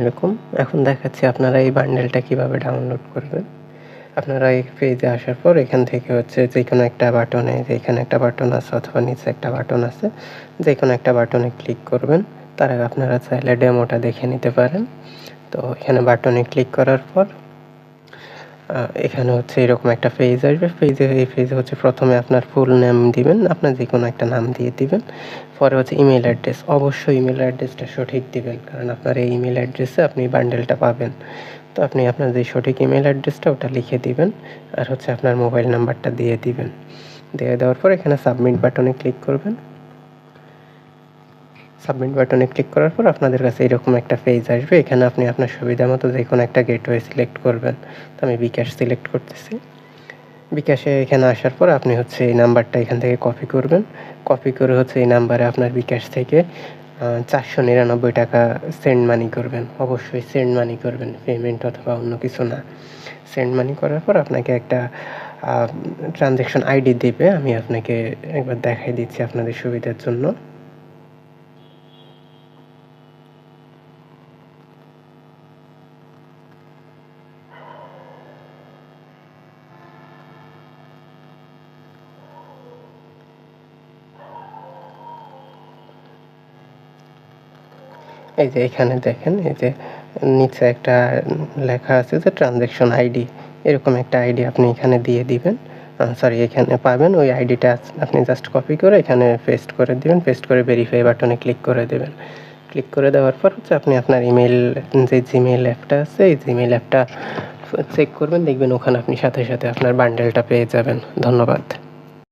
এরকম এখন দেখাচ্ছি আপনারা এই বান্ডেলটা কিভাবে ডাউনলোড করবেন। আপনারা এই পেজে আসার পর এখান থেকে হচ্ছে যেকোনো একটা বাটনে, এখানে একটা বাটন আছে অথবা নিচে একটা বাটন আছে, যেকোনো একটা বাটনে ক্লিক করবেন। তার আগে আপনারা চাইলে ডেমোটা দেখে নিতে পারেন। তো এখানে বাটনে ক্লিক করার পর এখানে হচ্ছে এরকম একটা পেজ আসবে। এই পেজে হচ্ছে প্রথমে আপনার ফুল নেম দিবেন, আপনার যেকোনো একটা নাম দিয়ে দিবেন। পরে হচ্ছে ইমেল অ্যাড্রেস, অবশ্যই ইমেল অ্যাড্রেসটা সঠিক দিবেন, কারণ আপনার এই ইমেল অ্যাড্রেসে আপনি বান্ডেলটা পাবেন। তো আপনি আপনার যে সঠিক ইমেল অ্যাড্রেসটা ওটা লিখে দিবেন, আর হচ্ছে আপনার মোবাইল নাম্বারটা দিয়ে দিবেন। দিয়ে দেওয়ার পর এখানে সাবমিট বাটনে ক্লিক করবেন। সাবমিট বাটনে ক্লিক করার পর আপনাদের কাছে এরকম একটা পেজ আসবে। এখানে আপনি আপনার সুবিধা মতো যেকোনো একটা গেটওয়ে সিলেক্ট করবেন। তো আমি বিকাশ সিলেক্ট করতেছি। বিকাশে এখানে আসার পর আপনি হচ্ছে এই নাম্বারটা এখান থেকে কপি করবেন। কপি করে হচ্ছে এই নাম্বারে আপনার বিকাশ থেকে 499 টাকা সেন্ড মানি করবেন। অবশ্যই সেন্ড মানি করবেন, পেমেন্ট অথবা অন্য কিছু না। সেন্ড মানি করার পর আপনাকে একটা ট্রানজ্যাকশন আইডি দেবে। আমি আপনাকে একবার দেখাই দিচ্ছি আপনাদের সুবিধার জন্য। এই যে এখানে দেখেন, এই যে নিচে একটা লেখা আছে যে ট্রানজ্যাকশন আইডি, এরকম একটা আইডি আপনি এখানে দিয়ে দিবেন। এখানে পাবেন। ওই আইডিটা আপনি জাস্ট কপি করে এখানে পেস্ট করে দিবেন। পেস্ট করে ভেরিফাই বাটনে ক্লিক করে দেবেন। ক্লিক করে দেওয়ার পর হচ্ছে আপনি আপনার ইমেল, যে জিমেইল অ্যাপটা আছে এই জিমেইল অ্যাপটা চেক করবেন, দেখবেন ওখানে আপনি সাথে সাথে আপনার বান্ডেলটা পেয়ে যাবেন। ধন্যবাদ।